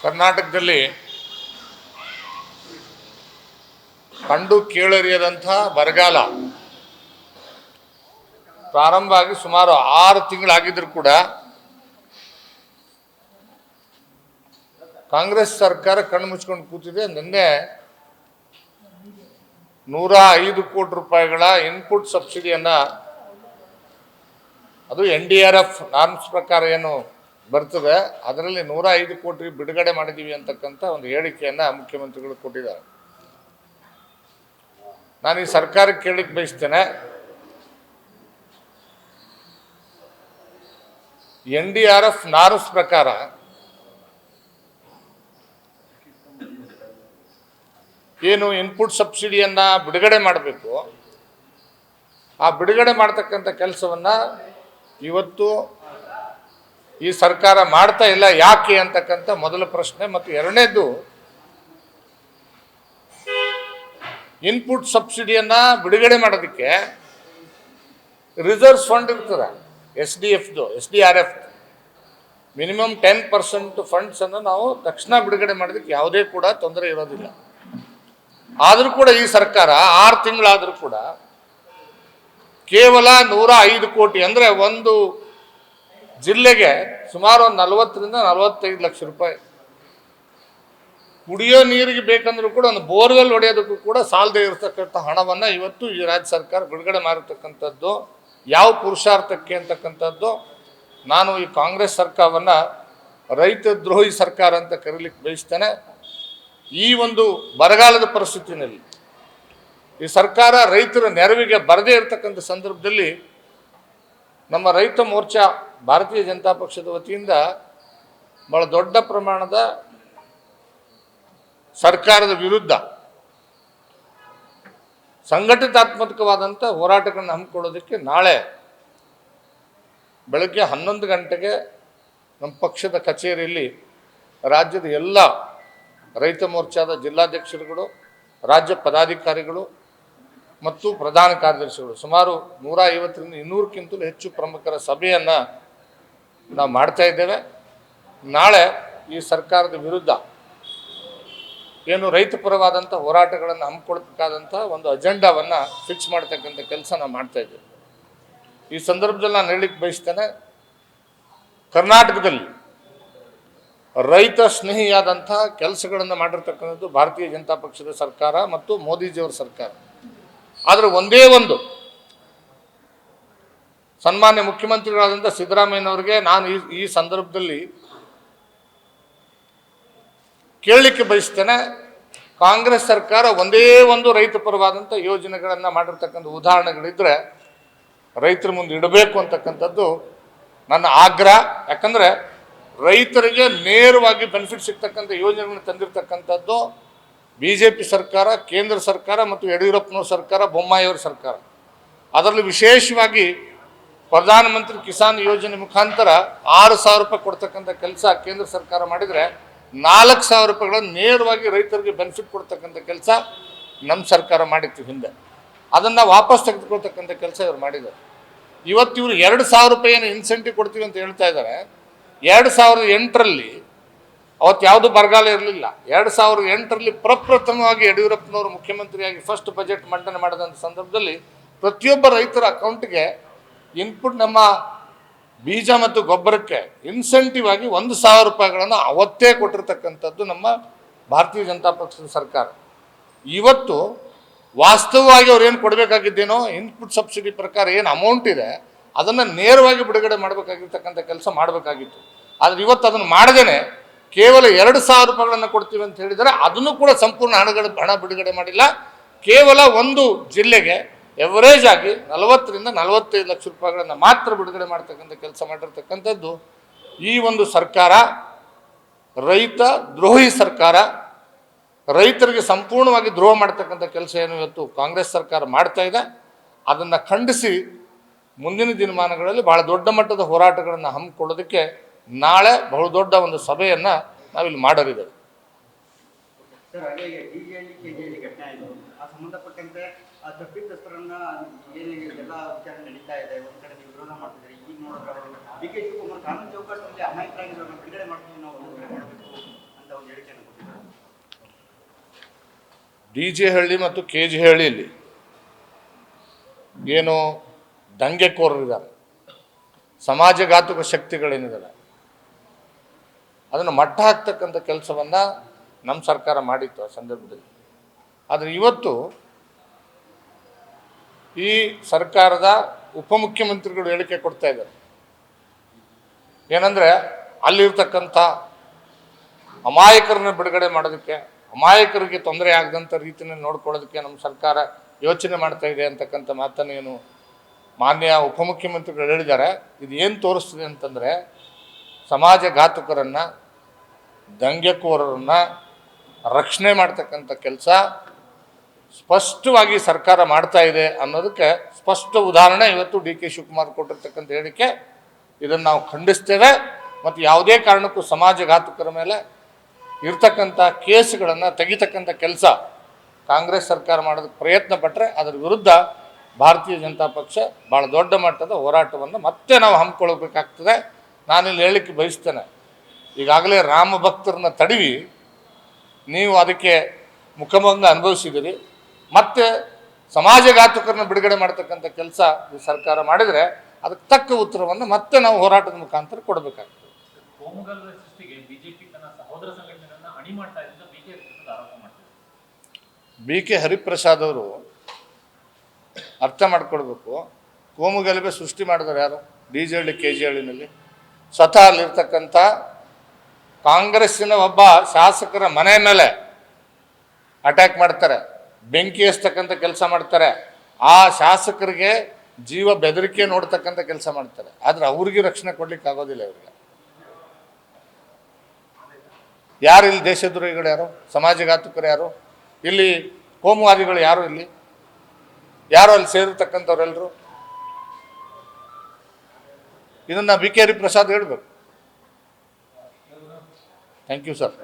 ಕರ್ನಾಟಕದಲ್ಲಿ ಕಂಡು ಕೇಳರಿಯದಂಥ ಬರಗಾಲ ಪ್ರಾರಂಭ ಆಗಿ ಸುಮಾರು 6 ತಿಂಗಳಾಗಿದ್ದರೂ ಕೂಡ ಕಾಂಗ್ರೆಸ್ ಸರ್ಕಾರ ಕಣ್ಣು ಮುಚ್ಕೊಂಡು ಕೂತಿದೆ. ನಿನ್ನೆ 105 ಕೋಟಿ ರೂಪಾಯಿಗಳ ಇನ್ಪುಟ್ ಸಬ್ಸಿಡಿಯನ್ನು, ಅದು NDRF ನಾರ್ಮ್ಸ್ ಪ್ರಕಾರ ಏನು ಬರ್ತದೆ, ಅದರಲ್ಲಿ 105 ಕೋಟಿ ಬಿಡುಗಡೆ ಮಾಡಿದ್ದೀವಿ ಅಂತಕ್ಕಂಥ ಒಂದು ಹೇಳಿಕೆಯನ್ನು ಮುಖ್ಯಮಂತ್ರಿಗಳು ಕೊಟ್ಟಿದ್ದಾರೆ. ನಾನು ಈ ಸರ್ಕಾರಕ್ಕೆ ಕೇಳಲಿಕ್ಕೆ ಬಯಸ್ತೇನೆ, NDRF ನಾರ್ಮ್ಸ್ ಪ್ರಕಾರ ಏನು ಇನ್ಪುಟ್ ಸಬ್ಸಿಡಿಯನ್ನು ಬಿಡುಗಡೆ ಮಾಡಬೇಕು, ಆ ಬಿಡುಗಡೆ ಮಾಡ್ತಕ್ಕಂಥ ಕೆಲಸವನ್ನು ಇವತ್ತು ಈ ಸರ್ಕಾರ ಮಾಡ್ತಾ ಇಲ್ಲ. ಯಾಕೆ ಅಂತಕ್ಕಂಥ ಮೊದಲ ಪ್ರಶ್ನೆ. ಮತ್ತು ಎರಡನೇದು, ಇನ್ಪುಟ್ ಸಬ್ಸಿಡಿಯನ್ನು ಬಿಡುಗಡೆ ಮಾಡೋದಕ್ಕೆ ರಿಸರ್ವ್ ಫಂಡ್ ಇರ್ತದೆ, SDRF ಮಿನಿಮಮ್ 10% ಫಂಡ್ಸನ್ನು ನಾವು ತಕ್ಷಣ ಬಿಡುಗಡೆ ಮಾಡೋದಕ್ಕೆ ಯಾವುದೇ ಕೂಡ ತೊಂದರೆ ಇರೋದಿಲ್ಲ. ಆದರೂ ಕೂಡ ಈ ಸರ್ಕಾರ 6 ತಿಂಗಳಾದರೂ ಕೂಡ ಕೇವಲ 105 ಕೋಟಿ, ಅಂದರೆ ಒಂದು ಜಿಲ್ಲೆಗೆ ಸುಮಾರು 40 ರಿಂದ 45 ಲಕ್ಷ ರೂಪಾಯಿ, ಕುಡಿಯೋ ನೀರಿಗೆ ಬೇಕಂದ್ರೂ ಕೂಡ ಒಂದು ಬೋರ್ವೆಲ್ ಹೊಡೆಯೋದಕ್ಕೂ ಕೂಡ ಸಾಲದೇ ಇರತಕ್ಕಂಥ ಹಣವನ್ನು ಇವತ್ತು ಈ ರಾಜ್ಯ ಸರ್ಕಾರ ಬಿಡುಗಡೆ ಮಾಡಿರ್ತಕ್ಕಂಥದ್ದು ಯಾವ ಪುರುಷಾರ್ಥಕ್ಕೆ ಅಂತಕ್ಕಂಥದ್ದು. ನಾನು ಈ ಕಾಂಗ್ರೆಸ್ ಸರ್ಕಾರವನ್ನು ರೈತ ದ್ರೋಹಿ ಸರ್ಕಾರ ಅಂತ ಕರೀಲಿಕ್ಕೆ ಬಯಸ್ತೇನೆ. ಈ ಒಂದು ಬರಗಾಲದ ಪರಿಸ್ಥಿತಿನಲ್ಲಿ ಈ ಸರ್ಕಾರ ರೈತರ ನೆರವಿಗೆ ಬರದೇ ಇರತಕ್ಕಂಥ ಸಂದರ್ಭದಲ್ಲಿ ನಮ್ಮ ರೈತ ಮೋರ್ಚಾ ಭಾರತೀಯ ಜನತಾ ಪಕ್ಷದ ವತಿಯಿಂದ ಬಹಳ ದೊಡ್ಡ ಪ್ರಮಾಣದ ಸರ್ಕಾರದ ವಿರುದ್ಧ ಸಂಘಟಿತಾತ್ಮಕವಾದಂಥ ಹೋರಾಟಗಳನ್ನು ಹಮ್ಮಿಕೊಳ್ಳೋದಕ್ಕೆ ನಾಳೆ ಬೆಳಗ್ಗೆ 11 ಗಂಟೆಗೆ ನಮ್ಮ ಪಕ್ಷದ ಕಚೇರಿಯಲ್ಲಿ ರಾಜ್ಯದ ಎಲ್ಲ ರೈತ ಮೋರ್ಚಾದ ಜಿಲ್ಲಾಧ್ಯಕ್ಷರುಗಳು, ರಾಜ್ಯ ಪದಾಧಿಕಾರಿಗಳು ಮತ್ತು ಪ್ರಧಾನ ಕಾರ್ಯದರ್ಶಿಗಳು ಸುಮಾರು 150 ರಿಂದ 200ಕ್ಕಿಂತಲೂ ಹೆಚ್ಚು ಪ್ರಮುಖರ ಸಭೆಯನ್ನು ನಾವು ಮಾಡ್ತಾ ಇದ್ದೇವೆ. ನಾಳೆ ಈ ಸರ್ಕಾರದ ವಿರುದ್ಧ ಏನು ರೈತಪರವಾದಂಥ ಹೋರಾಟಗಳನ್ನು ಹಮ್ಮಿಕೊಳ್ಬೇಕಾದಂಥ ಒಂದು ಅಜೆಂಡಾವನ್ನು ಫಿಕ್ಸ್ ಮಾಡ್ತಕ್ಕಂಥ ಕೆಲಸ ನಾವು ಮಾಡ್ತಾ ಇದ್ದೇವೆ. ಈ ಸಂದರ್ಭದಲ್ಲಿ ನಾನು ಹೇಳಲಿಕ್ಕೆ ಬಯಸ್ತೇನೆ, ಕರ್ನಾಟಕದಲ್ಲಿ ರೈತ ಸ್ನೇಹಿಯಾದಂಥ ಕೆಲಸಗಳನ್ನು ಮಾಡಿರ್ತಕ್ಕಂಥದ್ದು ಭಾರತೀಯ ಜನತಾ ಪಕ್ಷದ ಸರ್ಕಾರ ಮತ್ತು ಮೋದಿಜಿಯವರ ಸರ್ಕಾರ. ಆದರೆ ಒಂದೇ ಒಂದು ಸನ್ಮಾನ್ಯ ಮುಖ್ಯಮಂತ್ರಿಗಳಾದಂಥ ಸಿದ್ದರಾಮಯ್ಯನವರಿಗೆ ನಾನು ಈ ಸಂದರ್ಭದಲ್ಲಿ ಕೇಳಲಿಕ್ಕೆ ಬಯಸ್ತೇನೆ, ಕಾಂಗ್ರೆಸ್ ಸರ್ಕಾರ ಒಂದೇ ಒಂದು ರೈತ ಪರವಾದಂಥ ಯೋಜನೆಗಳನ್ನು ಮಾಡಿರ್ತಕ್ಕಂಥ ಉದಾಹರಣೆಗಳಿದ್ದರೆ ರೈತರ ಮುಂದೆ ಇಡಬೇಕು ಅಂತಕ್ಕಂಥದ್ದು ನನ್ನ ಆಗ್ರಹ. ಯಾಕಂದರೆ ರೈತರಿಗೆ ನೇರವಾಗಿ ಬೆನಿಫಿಟ್ ಸಿಗ್ತಕ್ಕಂಥ ಯೋಜನೆಗಳನ್ನು ತಂದಿರತಕ್ಕಂಥದ್ದು BJP ಸರ್ಕಾರ, ಕೇಂದ್ರ ಸರ್ಕಾರ ಮತ್ತು ಯಡಿಯೂರಪ್ಪನವ್ರ ಸರ್ಕಾರ, ಬೊಮ್ಮಾಯಿಯವರ ಸರ್ಕಾರ. ಅದರಲ್ಲಿ ವಿಶೇಷವಾಗಿ ಪ್ರಧಾನಮಂತ್ರಿ ಕಿಸಾನ್ ಯೋಜನೆ ಮುಖಾಂತರ 6,000 ರೂಪಾಯಿ ಕೊಡ್ತಕ್ಕಂಥ ಕೆಲಸ ಕೇಂದ್ರ ಸರ್ಕಾರ ಮಾಡಿದರೆ 4,000 ರೂಪಾಯಿಗಳನ್ನು ನೇರವಾಗಿ ರೈತರಿಗೆ ಬೆನಿಫಿಟ್ ಕೊಡ್ತಕ್ಕಂಥ ಕೆಲಸ ನಮ್ಮ ಸರ್ಕಾರ ಮಾಡಿತ್ತು ಹಿಂದೆ. ಅದನ್ನು ವಾಪಸ್ ತೆಗೆದುಕೊಳ್ತಕ್ಕಂಥ ಕೆಲಸ ಇವರು ಮಾಡಿದ್ದಾರೆ. ಇವತ್ತು ಇವರು 2,000 ರೂಪಾಯಿಯನ್ನು ಇನ್ಸೆಂಟಿವ್ ಕೊಡ್ತೀವಿ ಅಂತ ಹೇಳ್ತಾ ಇದ್ದಾರೆ. 2008ರಲ್ಲಿ ಅವತ್ತು ಯಾವುದು ಬರಗಾಲ ಇರಲಿಲ್ಲ. 2008ರಲ್ಲಿ ಪ್ರಪ್ರಥಮವಾಗಿ ಯಡಿಯೂರಪ್ಪನವರು ಮುಖ್ಯಮಂತ್ರಿಯಾಗಿ ಫಸ್ಟ್ ಬಜೆಟ್ ಮಂಡನೆ ಮಾಡಿದಂಥ ಸಂದರ್ಭದಲ್ಲಿ ಪ್ರತಿಯೊಬ್ಬ ರೈತರ ಅಕೌಂಟ್ಗೆ ಇನ್ಪುಟ್ ನಮ್ಮ ಬೀಜ ಮತ್ತು ಗೊಬ್ಬರಕ್ಕೆ ಇನ್ಸೆಂಟಿವ್ ಆಗಿ 1,000 ರೂಪಾಯಿಗಳನ್ನು ಅವತ್ತೇ ಕೊಟ್ಟಿರ್ತಕ್ಕಂಥದ್ದು ನಮ್ಮ ಭಾರತೀಯ ಜನತಾ ಪಕ್ಷದ ಸರ್ಕಾರ. ಇವತ್ತು ವಾಸ್ತವವಾಗಿ ಅವ್ರು ಏನು ಕೊಡಬೇಕಾಗಿದ್ದೇನೋ ಇನ್ಪುಟ್ ಸಬ್ಸಿಡಿ ಪ್ರಕಾರ ಏನು ಅಮೌಂಟ್ ಇದೆ ಅದನ್ನು ನೇರವಾಗಿ ಬಿಡುಗಡೆ ಮಾಡಬೇಕಾಗಿರ್ತಕ್ಕಂಥ ಕೆಲಸ ಮಾಡಬೇಕಾಗಿತ್ತು. ಆದರೆ ಇವತ್ತು ಅದನ್ನು ಮಾಡದೇನೆ ಕೇವಲ 2,000 ರೂಪಾಯಿಗಳನ್ನು ಕೊಡ್ತೀವಿ ಅಂತ ಹೇಳಿದರೆ ಅದನ್ನು ಕೂಡ ಸಂಪೂರ್ಣ ಹಣ ಬಿಡುಗಡೆ ಮಾಡಿಲ್ಲ. ಕೇವಲ ಒಂದು ಜಿಲ್ಲೆಗೆ ಎವರೇಜ್ ಆಗಿ 40 ರಿಂದ 45 ಲಕ್ಷ ರೂಪಾಯಿಗಳನ್ನು ಮಾತ್ರ ಬಿಡುಗಡೆ ಮಾಡ್ತಕ್ಕಂಥ ಕೆಲಸ ಮಾಡಿರ್ತಕ್ಕಂಥದ್ದು ಈ ಒಂದು ಸರ್ಕಾರ ರೈತ ದ್ರೋಹಿ ಸರ್ಕಾರ. ರೈತರಿಗೆ ಸಂಪೂರ್ಣವಾಗಿ ದ್ರೋಹ ಮಾಡ್ತಕ್ಕಂಥ ಕೆಲಸ ಏನು ಇವತ್ತು ಕಾಂಗ್ರೆಸ್ ಸರ್ಕಾರ ಮಾಡ್ತಾ ಇದೆ, ಅದನ್ನು ಖಂಡಿಸಿ ಮುಂದಿನ ದಿನಮಾನಗಳಲ್ಲಿ ಬಹಳ ದೊಡ್ಡ ಮಟ್ಟದ ಹೋರಾಟಗಳನ್ನು ಹಮ್ಮಿಕೊಳ್ಳೋದಕ್ಕೆ ನಾಳೆ ಬಹು ದೊಡ್ಡ ಒಂದು ಸಭೆಯನ್ನು ನಾವಿಲ್ಲಿ ಮಾಡಲಿದ್ದೇವೆ. ತಪ್ಪಿತಸ್ಥರನ್ನ ಎಲ್ಲ ವಿಚಾರ ನಡೀತಾ ಇದೆ. ಒಂದ್ ಕಡೆ ನೀವು ವಿರೋಧ ಮಾಡ್ತಿದ್ದೀರಿ, ಈಗ ನೋಡಿದ್ರೆ ಅವರು DK ಶಿವಕುಮಾರ್ ಕಾನೂನು ಚೌಕಟ್ಟಿನಲ್ಲಿ ಅಮಾಯಕರಾಗಿರೋರನ್ನ ಬಿಡುಗಡೆ ಮಾಡ್ತೀವಿ ನಾವು ಮಾಡಬೇಕು ಅಂತ DJ ಹಳ್ಳಿ ಮತ್ತು KG ಹಳ್ಳಿಯಲ್ಲಿ ಏನು ದಂಗೆಕೋರರಿದ್ದಾರೆ, ಸಮಾಜಘಾತುಕ ಶಕ್ತಿಗಳೇನಿದ್ದಾರೆ ಅದನ್ನು ಮಟ್ಟ ಹಾಕ್ತಕ್ಕಂಥ ಕೆಲಸವನ್ನು ನಮ್ಮ ಸರ್ಕಾರ ಮಾಡಿತ್ತು ಆ ಸಂದರ್ಭದಲ್ಲಿ. ಆದರೆ ಇವತ್ತು ಈ ಸರ್ಕಾರದ ಉಪಮುಖ್ಯಮಂತ್ರಿಗಳು ಹೇಳಿಕೆ ಕೊಡ್ತಾ ಇದ್ದಾರೆ ಏನಂದರೆ ಅಲ್ಲಿರ್ತಕ್ಕಂಥ ಅಮಾಯಕರನ್ನ ಬಿಡುಗಡೆ ಮಾಡೋದಕ್ಕೆ, ಅಮಾಯಕರಿಗೆ ತೊಂದರೆ ಆಗದಂಥ ರೀತಿಯಲ್ಲಿ ನೋಡ್ಕೊಳ್ಳೋದಕ್ಕೆ ನಮ್ಮ ಸರ್ಕಾರ ಯೋಚನೆ ಮಾಡ್ತಾ ಇದೆ ಅಂತಕ್ಕಂಥ ಮಾತನ್ನು ಏನು ಮಾನ್ಯ ಉಪಮುಖ್ಯಮಂತ್ರಿಗಳು ಹೇಳಿದ್ದಾರೆ. ಇದು ಏನು ತೋರಿಸ್ತದೆ ಅಂತಂದರೆ ಸಮಾಜಘಾತುಕರನ್ನು, ದಂಗೆಕೋರರನ್ನು ರಕ್ಷಣೆ ಮಾಡ್ತಕ್ಕಂಥ ಕೆಲಸ ಸ್ಪಷ್ಟವಾಗಿ ಸರ್ಕಾರ ಮಾಡ್ತಾ ಇದೆ ಅನ್ನೋದಕ್ಕೆ ಸ್ಪಷ್ಟ ಉದಾಹರಣೆ ಇವತ್ತು DK ಶಿವಕುಮಾರ್ ಕೊಟ್ಟಿರ್ತಕ್ಕಂಥ ಹೇಳಿಕೆ. ಇದನ್ನು ನಾವು ಖಂಡಿಸ್ತೇವೆ ಮತ್ತು ಯಾವುದೇ ಕಾರಣಕ್ಕೂ ಸಮಾಜಘಾತುಕರ ಮೇಲೆ ಇರ್ತಕ್ಕಂಥ ಕೇಸ್ಗಳನ್ನು ತೆಗಿತಕ್ಕಂಥ ಕೆಲಸ ಕಾಂಗ್ರೆಸ್ ಸರ್ಕಾರ ಮಾಡೋದಕ್ಕೆ ಪ್ರಯತ್ನ ಪಟ್ಟರೆ ಅದರ ವಿರುದ್ಧ ಭಾರತೀಯ ಜನತಾ ಪಕ್ಷ ಭಾಳ ದೊಡ್ಡ ಮಟ್ಟದ ಹೋರಾಟವನ್ನು ಮತ್ತೆ ನಾವು ಹಮ್ಮಿಕೊಳ್ಬೇಕಾಗ್ತದೆ. ನಾನಿಲ್ಲಿ ಹೇಳಲಿಕ್ಕೆ ಬಯಸ್ತೇನೆ, ಈಗಾಗಲೇ ರಾಮ ಭಕ್ತರನ್ನ ತಡವಿ ನೀವು ಅದಕ್ಕೆ ಮುಖಭಂಗ ಅನುಭವಿಸಿದಿರಿ. ಮತ್ತೆ ಸಮಾಜಘಾತುಕರನ್ನ ಬಿಡುಗಡೆ ಮಾಡ್ತಕ್ಕಂಥ ಕೆಲಸ ಈ ಸರ್ಕಾರ ಮಾಡಿದರೆ ಅದಕ್ಕೆ ತಕ್ಕ ಉತ್ತರವನ್ನು ಮತ್ತೆ ನಾವು ಹೋರಾಟದ ಮುಖಾಂತರ ಕೊಡಬೇಕಾಗ್ತದೆ. ಕೋಮುಗಲಭೆ ಸೃಷ್ಟಿಗೆ ಬಿಜೆಪಿ ತನ್ನ ಸಹೋದರ ಸಂಘಟನೆಗಳನ್ನ ಅಣಿ ಮಾಡ್ತಾ ಇದೆ ಅಂತ ಆರೋಪ ಮಾಡ್ತಾರೆ. BK ಹರಿಪ್ರಸಾದ್ ಅವರು ಅರ್ಥ ಮಾಡ್ಕೊಳ್ಬೇಕು, ಕೋಮುಗಲಭೆ ಸೃಷ್ಟಿ ಮಾಡಿದ್ರು ಯಾರು? DJ ಹಳ್ಳಿ KG ಹಳ್ಳಿನಲ್ಲಿ ಸ್ವತಃ ಅಲ್ಲಿರ್ತಕ್ಕಂಥ ಕಾಂಗ್ರೆಸ್ಸಿನ ಒಬ್ಬ ಶಾಸಕರ ಮನೆ ಮೇಲೆ ಅಟ್ಯಾಕ್ ಮಾಡ್ತಾರೆ, ಬೆಂಕಿ ಹಚ್ಚತಕ್ಕಂಥ ಕೆಲಸ ಮಾಡ್ತಾರೆ, ಆ ಶಾಸಕರಿಗೆ ಜೀವ ಬೆದರಿಕೆ ನೋಡ್ತಕ್ಕಂಥ ಕೆಲಸ ಮಾಡ್ತಾರೆ. ಆದರೆ ಅವ್ರಿಗೆ ರಕ್ಷಣೆ ಕೊಡ್ಲಿಕ್ಕೆ ಆಗೋದಿಲ್ಲ. ಇವರಿಗೆ ಯಾರು ಇಲ್ಲಿ ದೇಶದ್ರೋಹಿಗಳು ಯಾರು? ಸಮಾಜಘಾತುಕರು ಯಾರು? ಇಲ್ಲಿ ಕೋಮುವಾದಿಗಳು ಯಾರು? ಇಲ್ಲಿ ಯಾರು ಅಲ್ಲಿ ಸೇರಿರ್ತಕ್ಕಂಥವ್ರೆಲ್ಲರೂ? ಇದನ್ನು BK ಹರಿಪ್ರಸಾದ್ ಹೇಳಬೇಕು. Thank you sir.